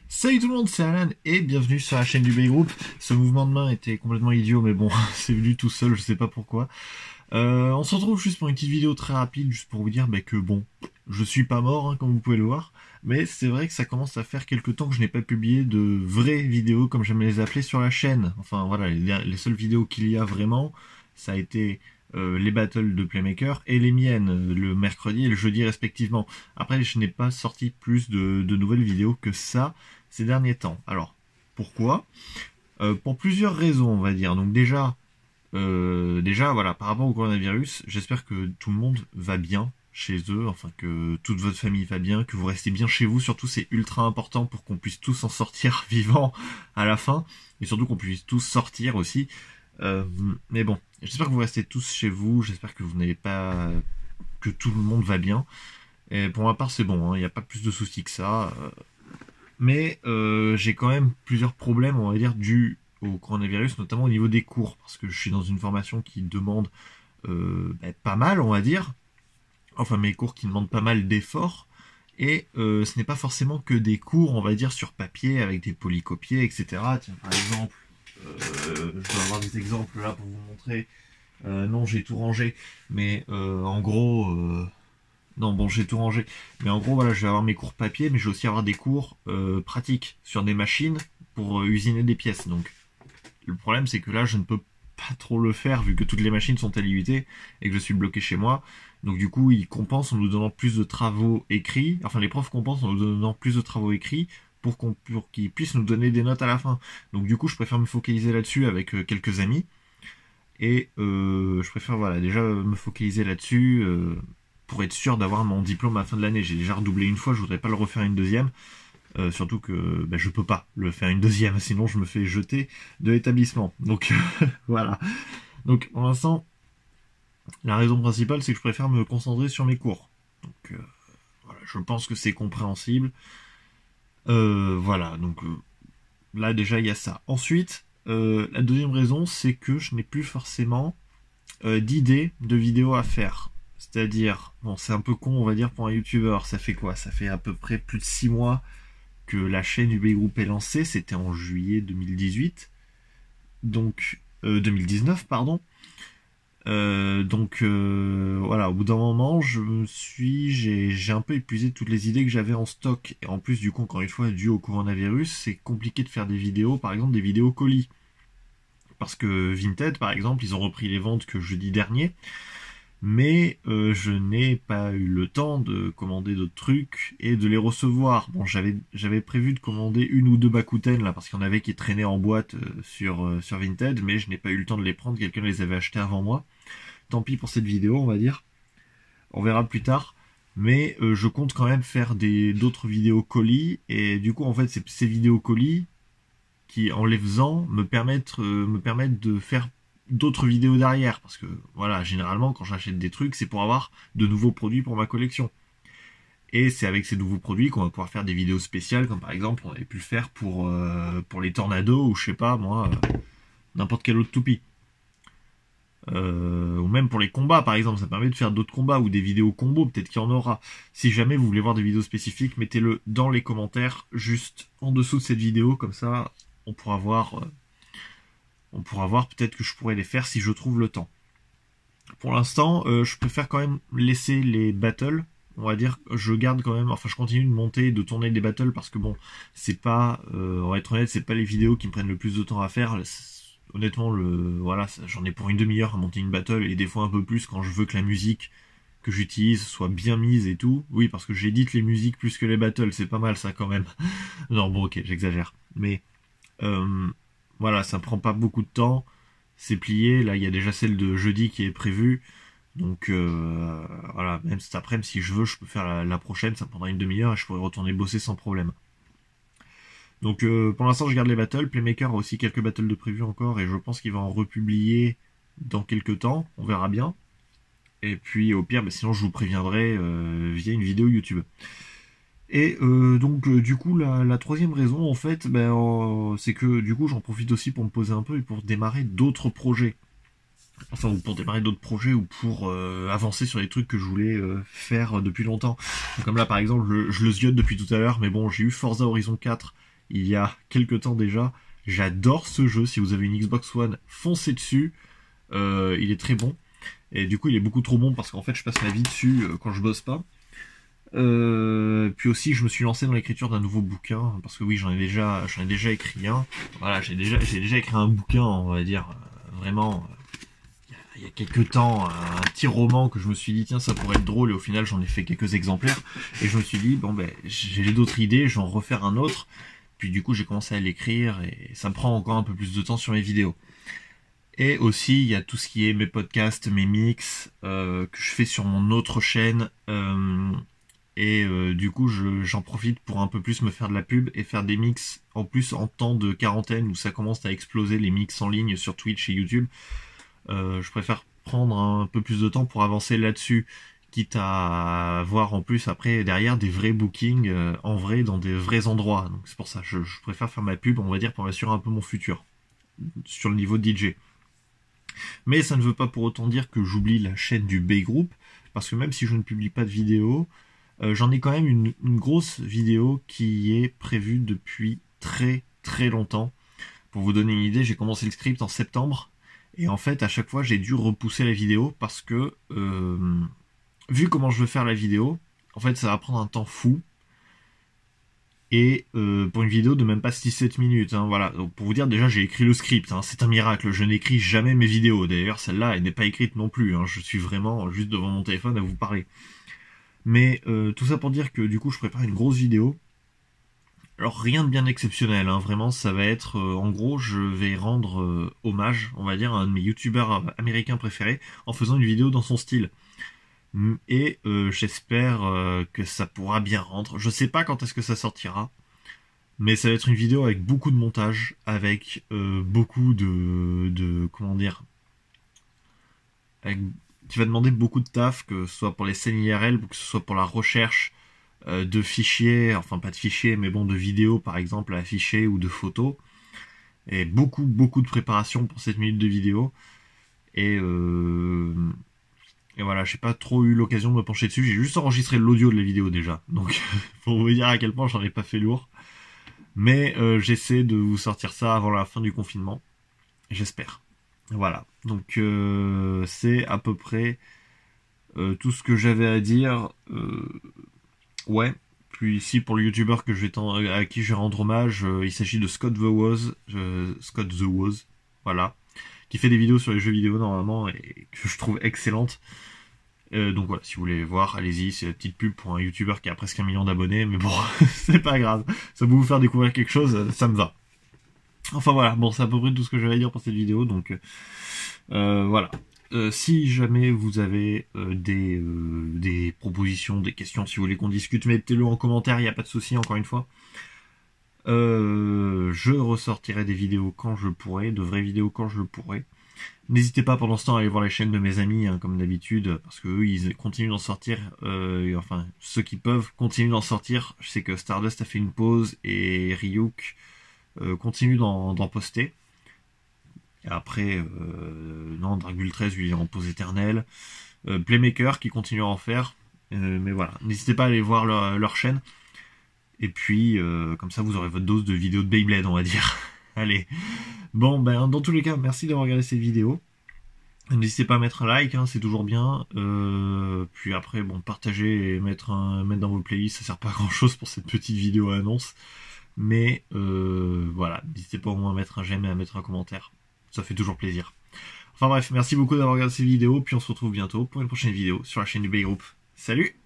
Salut tout le monde, c'est Alan et bienvenue sur la chaîne du B-Group. Ce mouvement de main était complètement idiot mais bon, c'est venu tout seul, je sais pas pourquoi. On se retrouve juste pour une petite vidéo très rapide, juste pour vous dire que bon, je suis pas mort, comme vous pouvez le voir, mais c'est vrai que ça commence à faire quelques temps que je n'ai pas publié de vraies vidéos, comme j'aime les appeler, sur la chaîne. Enfin voilà, les seules vidéos qu'il y a vraiment, ça a été les battles de Playmaker et les miennes, le mercredi et le jeudi respectivement. Après, je n'ai pas sorti plus de nouvelles vidéos que ça ces derniers temps. Alors, pourquoi Pour plusieurs raisons, on va dire. Donc déjà, voilà, par rapport au coronavirus, j'espère que tout le monde va bien chez eux, enfin que toute votre famille va bien, que vous restez bien chez vous. Surtout, c'est ultra important pour qu'on puisse tous en sortir vivants à la fin, et surtout qu'on puisse tous sortir aussi. Mais bon, j'espère que vous restez tous chez vous. J'espère que vous n'avez pas, que tout le monde va bien. Et pour ma part, c'est bon. Il n'y a pas plus de soucis que ça. Mais j'ai quand même plusieurs problèmes, on va dire, dus au coronavirus, notamment au niveau des cours, parce que je suis dans une formation qui demande pas mal, on va dire, enfin mes cours qui demandent pas mal d'efforts, et ce n'est pas forcément que des cours, on va dire, sur papier, avec des polycopiés, etc. Tiens, par exemple, je dois avoir des exemples là pour vous montrer. Non, j'ai tout rangé, mais en gros... non, bon, j'ai tout rangé. Mais en gros, voilà, je vais avoir mes cours papier, mais je vais aussi avoir des cours pratiques sur des machines pour usiner des pièces. Donc, le problème, c'est que là, je ne peux pas trop le faire vu que toutes les machines sont à l'IUT et que je suis bloqué chez moi. Donc, du coup, ils compensent en nous donnant plus de travaux écrits. Enfin, les profs compensent en nous donnant plus de travaux écrits pour qu'ils puissent nous donner des notes à la fin. Donc, du coup, je préfère me focaliser là-dessus avec quelques amis. Et je préfère, voilà, déjà me focaliser là-dessus. Pour être sûr d'avoir mon diplôme à la fin de l'année. J'ai déjà redoublé une fois, je voudrais pas le refaire une deuxième. Surtout que je peux pas le faire une deuxième, sinon je me fais jeter de l'établissement. Donc voilà. Donc pour l'instant, la raison principale, c'est que je préfère me concentrer sur mes cours. Donc voilà, je pense que c'est compréhensible. Voilà, donc là déjà il y a ça. Ensuite, la deuxième raison, c'est que je n'ai plus forcément d'idées de vidéos à faire. C'est-à-dire, bon, c'est un peu con, on va dire, pour un youtubeur. Ça fait quoi? Ça fait à peu près plus de 6 mois que la chaîne du B-Group est lancée. C'était en juillet 2018. Donc, 2019, pardon. Voilà, au bout d'un moment, j'ai un peu épuisé toutes les idées que j'avais en stock. Et en plus, du coup, encore une fois, dû au coronavirus, c'est compliqué de faire des vidéos, par exemple, des vidéos colis. Parce que Vinted, par exemple, ils ont repris les ventes que jeudi dernier. Mais je n'ai pas eu le temps de commander d'autres trucs et de les recevoir. Bon, j'avais prévu de commander une ou deux Bakuten là parce qu'il y en avait qui traînaient en boîte sur Vinted, mais je n'ai pas eu le temps de les prendre. Quelqu'un les avait achetés avant moi. Tant pis pour cette vidéo, on va dire. On verra plus tard. Mais je compte quand même faire d'autres vidéos colis et du coup en fait c'est ces vidéos colis qui en les faisant me permettent de faire d'autres vidéos derrière, parce que voilà, généralement quand j'achète des trucs, c'est pour avoir de nouveaux produits pour ma collection. Et c'est avec ces nouveaux produits qu'on va pouvoir faire des vidéos spéciales, comme par exemple on avait pu le faire pour les tornados, ou je sais pas moi, n'importe quel autre toupie. Ou même pour les combats par exemple, ça permet de faire d'autres combats, ou des vidéos combos, peut-être qu'il y en aura. Si jamais vous voulez voir des vidéos spécifiques, mettez-le dans les commentaires, juste en dessous de cette vidéo, comme ça on pourra voir... peut-être que je pourrais les faire si je trouve le temps. Pour l'instant, je préfère quand même laisser les battles. On va dire, je garde quand même, enfin je continue de monter, de tourner des battles parce que bon, c'est pas, on va être honnête, c'est pas les vidéos qui me prennent le plus de temps à faire. Honnêtement, voilà, j'en ai pour une demi-heure à monter une battle et des fois un peu plus quand je veux que la musique que j'utilise soit bien mise et tout. Oui, parce que j'édite les musiques plus que les battles, c'est pas mal ça quand même. Non, bon, ok, j'exagère. Mais voilà, ça prend pas beaucoup de temps. C'est plié. Là, il y a déjà celle de jeudi qui est prévue. Donc voilà, même cet après-midi, si je veux, je peux faire la prochaine. Ça me prendra une demi-heure et je pourrai retourner bosser sans problème. Donc pour l'instant, je garde les battles. Playmaker a aussi quelques battles de prévu encore et je pense qu'il va en republier dans quelques temps. On verra bien. Et puis au pire, sinon je vous préviendrai via une vidéo YouTube. Et du coup la troisième raison en fait c'est que du coup j'en profite aussi pour me poser un peu et pour démarrer d'autres projets. Enfin ou pour démarrer d'autres projets ou pour avancer sur les trucs que je voulais faire depuis longtemps. Comme là par exemple je le ziote depuis tout à l'heure, mais bon j'ai eu Forza Horizon 4 il y a quelques temps déjà. J'adore ce jeu, si vous avez une Xbox One, foncez dessus, il est très bon. Et du coup il est beaucoup trop bon parce qu'en fait je passe ma vie dessus quand je bosse pas. Puis aussi je me suis lancé dans l'écriture d'un nouveau bouquin, parce que oui j'en ai déjà écrit un. Voilà, j'ai déjà écrit un bouquin, on va dire, vraiment... il y a quelques temps, un petit roman que je me suis dit tiens ça pourrait être drôle, et au final j'en ai fait quelques exemplaires et je me suis dit bon ben j'ai d'autres idées, je vais en refaire un autre. Puis du coup j'ai commencé à l'écrire et ça me prend encore un peu plus de temps sur mes vidéos. Et aussi il y a tout ce qui est mes podcasts, mes mix que je fais sur mon autre chaîne, du coup j'en profite pour un peu plus me faire de la pub et faire des mix en plus en temps de quarantaine où ça commence à exploser les mix en ligne sur Twitch et YouTube. Je préfère prendre un peu plus de temps pour avancer là-dessus, quitte à avoir en plus après derrière des vrais bookings en vrai dans des vrais endroits. Donc c'est pour ça je préfère faire ma pub, on va dire, pour m'assurer un peu mon futur sur le niveau de DJ. Mais ça ne veut pas pour autant dire que j'oublie la chaîne du Bay Group, parce que même si je ne publie pas de vidéo, j'en ai quand même une grosse vidéo qui est prévue depuis très très longtemps. Pour vous donner une idée, j'ai commencé le script en septembre. Et en fait, à chaque fois, j'ai dû repousser la vidéo parce que, vu comment je veux faire la vidéo, en fait, ça va prendre un temps fou. Et pour une vidéo de même pas 6-7 minutes, hein, voilà. Donc pour vous dire, déjà, j'ai écrit le script, hein, c'est un miracle. Je n'écris jamais mes vidéos. D'ailleurs, celle-là, elle n'est pas écrite non plus. Hein, je suis vraiment juste devant mon téléphone à vous parler. Mais tout ça pour dire que, du coup, je prépare une grosse vidéo. Alors rien de bien exceptionnel, hein, vraiment ça va être, en gros je vais rendre hommage, on va dire, à un de mes youtubeurs américains préférés en faisant une vidéo dans son style. Et j'espère que ça pourra bien rendre. Je sais pas quand est-ce que ça sortira, mais ça va être une vidéo avec beaucoup de montage, avec beaucoup de comment dire, qui va demander beaucoup de taf, que ce soit pour les scènes IRL ou que ce soit pour la recherche de fichiers, enfin pas de fichiers, mais bon de vidéos par exemple à afficher ou de photos. Et beaucoup de préparation pour 7 minutes de vidéo. Et voilà, j'ai pas trop eu l'occasion de me pencher dessus, j'ai juste enregistré l'audio de la vidéo déjà. Donc pour vous dire à quel point j'en ai pas fait lourd. Mais j'essaie de vous sortir ça avant la fin du confinement. J'espère. Voilà. Donc c'est à peu près tout ce que j'avais à dire. Ouais. Puis ici pour le youtubeur à qui je vais rendre hommage, il s'agit de Scott The Woz, voilà, qui fait des vidéos sur les jeux vidéo normalement et que je trouve excellentes. Donc voilà, si vous voulez voir, allez-y, c'est une petite pub pour un youtubeur qui a presque 1 million d'abonnés, mais bon, c'est pas grave, ça peut vous faire découvrir quelque chose, ça me va. Enfin voilà, bon, c'est à peu près tout ce que j'avais à dire pour cette vidéo, donc voilà. Si jamais vous avez des propositions, des questions, si vous voulez qu'on discute, mettez-le en commentaire, il n'y a pas de souci, encore une fois. Je ressortirai des vidéos quand je pourrai, de vraies vidéos quand je pourrai. N'hésitez pas pendant ce temps à aller voir les chaînes de mes amis, hein, comme d'habitude, parce que eux, ils continuent d'en sortir, enfin, ceux qui peuvent continuent d'en sortir. Je sais que Stardust a fait une pause et Ryuk continue d'en poster. Et après, non, Dragul 13, lui, il est en pause éternelle. Playmaker qui continue à en faire. Mais voilà, n'hésitez pas à aller voir leur chaîne. Et puis, comme ça, vous aurez votre dose de vidéos de Beyblade, on va dire. Allez. Bon, ben, dans tous les cas, merci d'avoir regardé cette vidéo. N'hésitez pas à mettre un like, hein, c'est toujours bien. Puis après, bon, partager et mettre dans vos playlists, ça sert pas à grand chose pour cette petite vidéo annonce. Mais voilà, n'hésitez pas au moins à mettre un j'aime et à mettre un commentaire. Ça fait toujours plaisir. Enfin bref, merci beaucoup d'avoir regardé cette vidéo, puis on se retrouve bientôt pour une prochaine vidéo sur la chaîne du Bay Group. Salut!